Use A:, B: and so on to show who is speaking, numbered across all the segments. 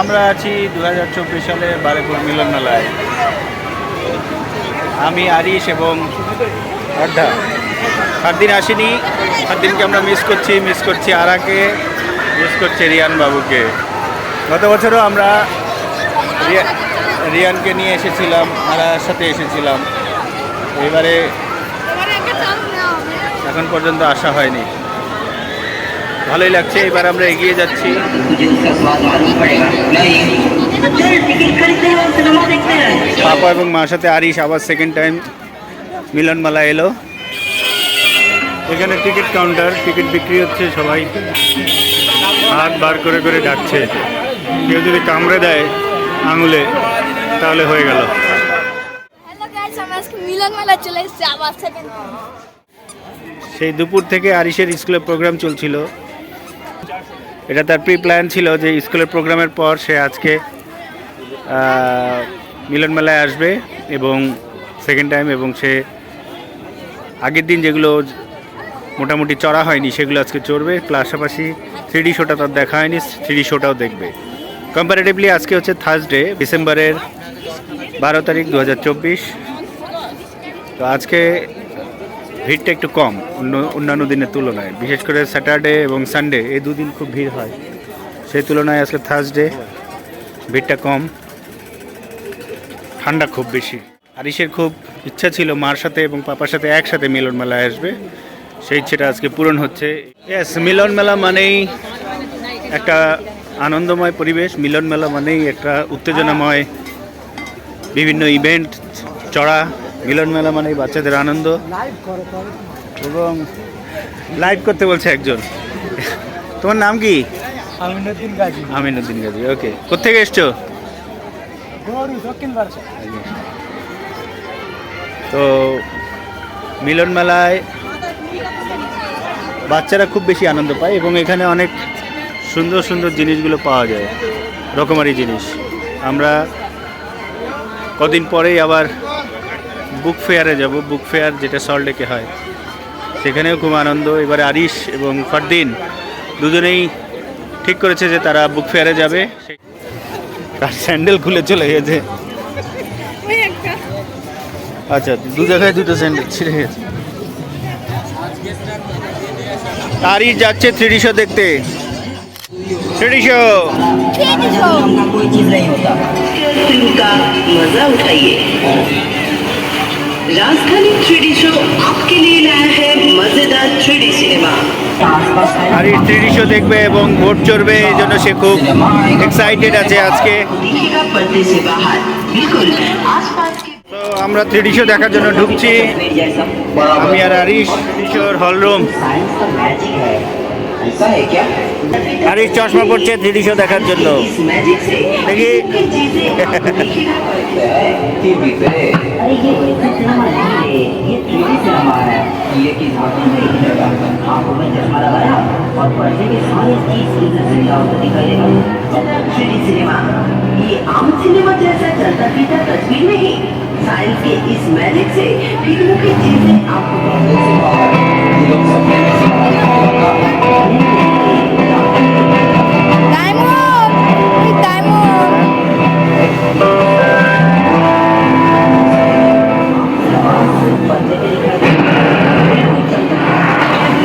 A: আমরা আছি 2024 সালে বারেপুর মিলন মেলায়। আমি আরিশ এবং আড্ডা। ফারদিন আসেনি, ফারদিনকে আমরা মিস করছি আরাকে, মিস করছি রিয়ান বাবুকে। গত বছরও আমরা রিয়ানকে নিয়ে এসেছিলাম, আরার সাথে এসেছিলাম। এবারে এখন পর্যন্ত আসা হয়নি, ভালোই লাগছে। এবার আমরা এগিয়ে যাচ্ছি। পাপা এবং মার সাথে আরিশ আবার সেকেন্ড টাইম মিলন মেলা এলো। এখানে টিকিট কাউন্টার, টিকিট বিক্রি হচ্ছে, সবাই হাত বার করে করে ডাকছে। কেউ যদি কামড়ে দেয় আঙুলে তাহলে হয়ে গেল। সেই দুপুর থেকে আরিশের স্কুলের প্রোগ্রাম চলছিল। এটা তার প্রি প্ল্যান ছিল যে স্কুলের প্রোগ্রামের পর সে আজকে মিলন মেলায় আসবে এবং সেকেন্ড টাইম, এবং সে আগের দিন যেগুলো মোটামুটি চড়া হয়নি সেগুলো আজকে চড়বে। পাশাপাশি 3D শোটা তার দেখা হয়নি, 3D শোটাও দেখবে। কম্পারেটিভলি আজকে হচ্ছে থার্সডে, ডিসেম্বরের 12 তারিখ 2024। তো আজকে ভিড়টা একটু কম অন্যান্য দিনের তুলনায়, বিশেষ করে স্যাটারডে এবং সানডে এই দুদিন খুব ভিড় হয়। সেই তুলনায় আজকে থার্সডে ভিড়টা কম, ঠান্ডা খুব বেশি। আরিশের খুব ইচ্ছা ছিল মার সাথে এবং পাপার সাথে একসাথে মিলন মেলায় আসবে, সেই ইচ্ছেটা আজকে পূরণ হচ্ছে। ইয়েস, মিলন মেলা মানেই একটা আনন্দময় পরিবেশ, মিলন মেলা মানেই একটা উত্তেজনাময় বিভিন্ন ইভেন্ট চড়া। মিলন মেলা মানেই বাচ্চাদের আনন্দ, এবং লাইভ করতে বলছে একজন। তোমার নাম কি?
B: আমিনুদ্দিন গাজী।
A: আমিনুদ্দিন গাজী, ওকে। কোথেকে এসছো? তো মিলন মেলায় বাচ্চারা খুব বেশি আনন্দ পায় এবং এখানে অনেক সুন্দর সুন্দর জিনিসগুলো পাওয়া যায়, রকমারি জিনিস। আমরা কদিন পরেই আবার বুক ফেয়ারে যাব, বুক ফেয়ার যেটা সল্টলেকে হয়, সেখানেও খুব আনন্দ। এবারে আরিশ এবং ফারদিন দুজনেই ঠিক করেছে যে তারা বুক ফেয়ারে যাবে। তার স্যান্ডেল খুলে চলে গেছে। আচ্ছা, দু জায়গায় দুটো স্যান্ডেল ছিঁড়ে গেছে। আরিশ যাচ্ছে 3D শো দেখতে। 3D শো
C: कोई चीज नहीं होता, का मजा उठाइए। राजधानी 3D शो आपके लिए लाया है मजेदार 3D cinema.
A: Arish 3D show দেখবে এবং বোট চড়বে, এই জন্য সে খুব এক্সাইটেড আছে আজকে।
C: देखिएगा पर्दे से बाहर बिल्कुल आसपास के।
A: তো আমরা 3D শো দেখার জন্য ঢুকছি, আমি আর আরিশ। 3D শোর হল রুম।
C: साइंस का मैजिक है, ऐसा है क्या?
A: আরিশ চশমা পড়ছে 3D শো দেখার জন্য।
C: इस मैजिक से
A: देखिए।
C: की चीजें आपको दिखेगा।
D: टीवी पे
C: अरे ये कोई सिनेमा नहीं है, ये 3D सिनेमा है।
D: ये किस बात में दिखेगा?
C: आंखों में चश्मा लगाया और पर्दे के सारे चीज नजर आपको दिखाई देगा। 3D सिनेमा ये आम सिनेमा जैसा चलता फिरता तस्वीर नहीं, साइंस के इस मैजिक से फिल्मों की चीजें आपको पर्दे से बाहर ये लोग सपने में सिनेमा दिखाएगा। पर्दे पे दिखाई देगा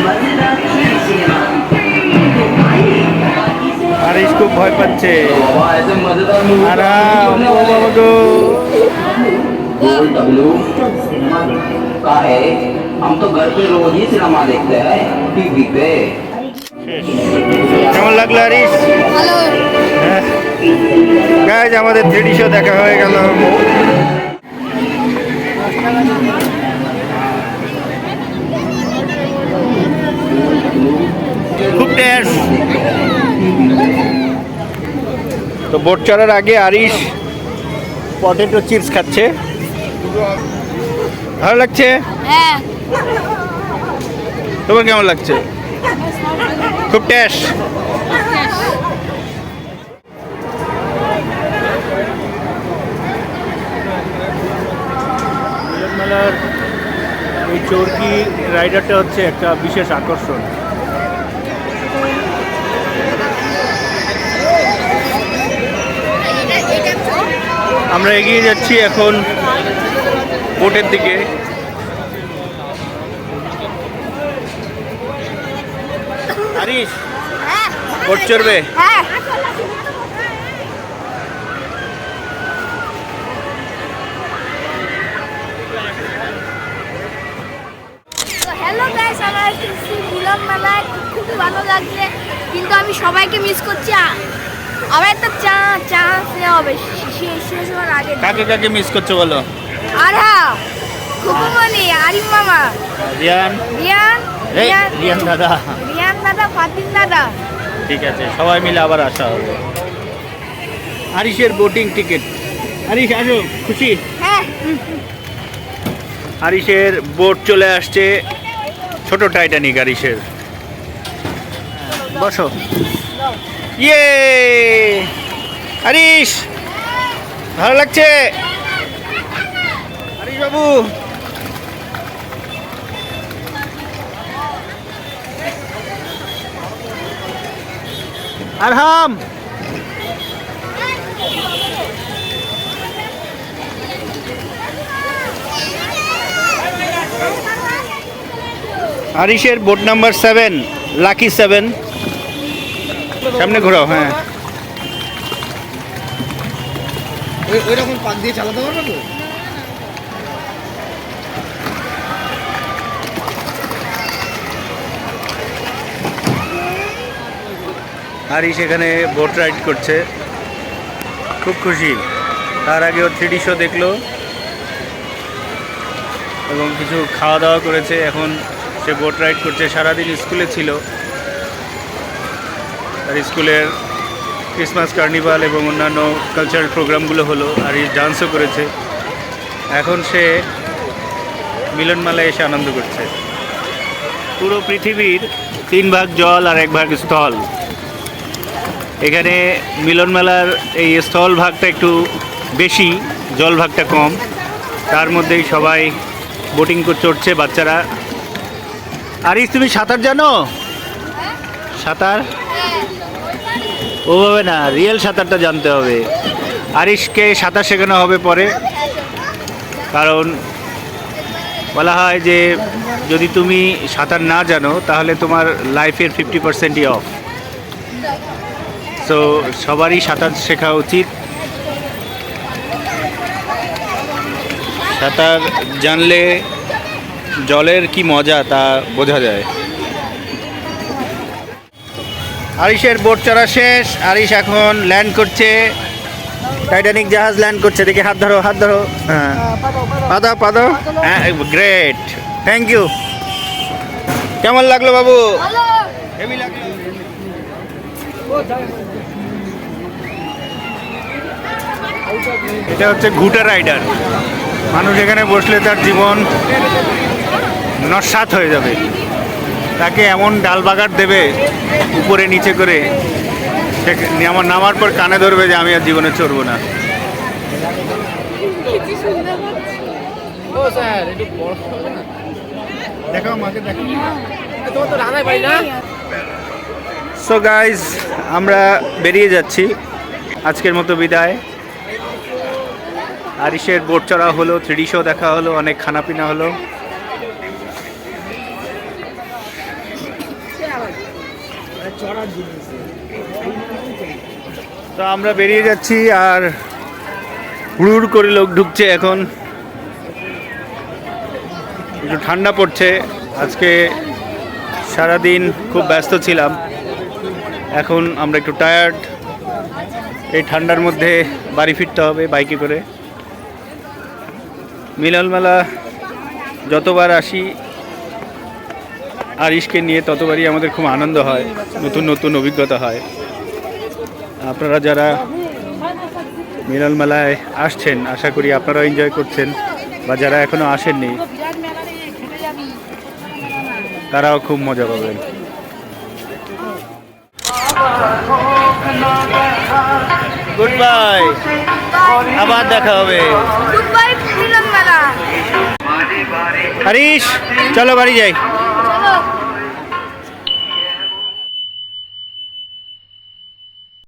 C: मजेदार 3D सिनेमा। तो आइए इसे
A: আরিশ খুব ভয় পাচ্ছে।
D: बाबा ऐसे मजेदार मूवी
A: আরাম, ও বাবা গো।
D: गोल डब्लू
C: सिनेमा देखते हैं।
D: का है, हम तो घर पे रोज ही सिनेमा देखते हैं टीवी पे।
A: কেমন লাগলো আরিশ? গাইজ, আমাদের 3D শো দেখা হয়ে গেল। খুব টেস্ট। তো বোট চড়ার আগে আরিশ পটেটো চিপস খাচ্ছে, ভালো লাগছে?
E: হ্যাঁ,
A: তোমার কেমন লাগছে? খুব টেস্ট। মেলার এই চরকি রাইডারটা হচ্ছে একটা বিশেষ আকর্ষণ। আমরা এগিয়ে যাচ্ছি এখন বোটের দিকে। আরিশ, বোট চড়বে?
B: হ্যাঁ। হ্যালো গাইস, আমরা এসেছি মিলন মেলায়, খুবই ভালো লাগছে, কিন্তু আমি সবাইকে মিস করছি। আমার একটা চান্স নেওয়া হবে শেষ হওয়ার আগে।
A: কাকে কাকে মিস করছো বলো?
B: আর হ্যাঁ, খুকুমনি, আরিফ মামা,
A: রিয়ান, রিয়ান দাদা,
B: রিয়ান দাদা, ফাতিন দাদা।
A: ঠিক আছে, সবাই মিলে আবার আসা হবে। আরিশের বোটিং টিকিট। আরিশ আসো, খুশি?
B: হ্যাঁ।
A: আরিশের বোট চলে আসছে, ছোট টাইটানিক আরিশের। বসো। ইয়ে আরিশ, ভালো লাগছে? আরিশ বাবু, আরহাম, আরিশের বোট নাম্বার 7, লাকি 7। সামনে ঘোরাও। হ্যাঁ,
E: ওইরকম পাক দিয়ে চালাতে পারবে তো?
A: আরিশ এখানে বোট রাইড করছে, খুব খুশি। তার আগে ও 3D শো দেখলো এবং কিছু খাওয়া দাওয়া করেছে। এখন সে বোট রাইড করছে। সারাদিন স্কুলে ছিল, আর স্কুলের ক্রিসমাস কার্নিভাল এবং অন্যান্য কালচারাল প্রোগ্রামগুলো হলো, আর এই ডান্সও করেছে। এখন সে মিলনমেলায় এসে আনন্দ করছে। পুরো পৃথিবীর 3 ভাগ জল আর 1 ভাগ স্থল। এখানে মিলনমেলার এই স্থল ভাগটা একটু বেশি, জল ভাগটা কম। তার মধ্যেই সবাই বোটিং চড়ছে, বাচ্চারা। আরিশ, তুমি সাঁতার জানো? সাঁতার ওভাবে না, রিয়েল সাঁতারটা জানতে হবে। আরিশকে সাঁতার শেখানো হবে পরে, কারণ বলা হয় যে যদি তুমি সাঁতার না জানো তাহলে তোমার লাইফের 50%ই অফ। সো সবারই সাঁতার শেখা উচিত। সাঁতার জানলে জলের কি মজা তা বোঝা যায়। আরিশের বোট চড়া শেষ। আরিশ এখন ল্যান্ড করছে, টাইটানিক জাহাজ ল্যান্ড করছে। দেখি, হাত ধরো, হাত ধরো। হ্যাঁ, পাদো পাদো। হ্যাঁ, গ্রেট, থ্যাংক ইউ। কেমন লাগলো বাবু?
B: ভালো।
A: হেভি লাগলো। এটা হচ্ছে ঘুটা রাইডার। মানুষ এখানে বসলে তার জীবন নস্যাৎ হয়ে যাবে। তাকে এমন ডাল বাগার দেবে উপরে নিচে করে, সে আমার নামার পর কানে ধরবে যে আমি আর জীবনে চড়বো না।
E: ও স্যার, একটু বড় হবে না?
A: দেখাও মাকে, দেখো।
E: তোমার তো রান্নায় পারি না।
A: সো গাইজ, আমরা বেরিয়ে যাচ্ছি। আজকের মতো বিদায়। আরিশের বোট চড়া হলো, 3D শো দেখা হলো, অনেক খানাপিনা হলো। তো আমরা বেরিয়ে যাচ্ছি, আর হুড় করে লোক ঢুকছে। এখন একটু ঠান্ডা পড়ছে। আজকে সারাদিন খুব ব্যস্ত ছিলাম, এখন আমরা একটু টায়ার্ড। এই ঠান্ডার মধ্যে বাড়ি ফিরতে হবে বাইকে করে। মিলন মেলা যতবার আসি আরিশকে নিয়ে, ততবারই আমাদের খুব আনন্দ হয়, নতুন নতুন অভিজ্ঞতা হয়। আপনারা যারা মিলন মেলায় আসছেন, আশা করি আপনারাও এনজয় করছেন, বা যারা এখনও আসেননি তারাও খুব মজা পাবেন। গুড বাই, আবার দেখা হবে।
B: গুড বাই মিলন মেলা।
A: হরিশ, চলো বাড়ি যাই।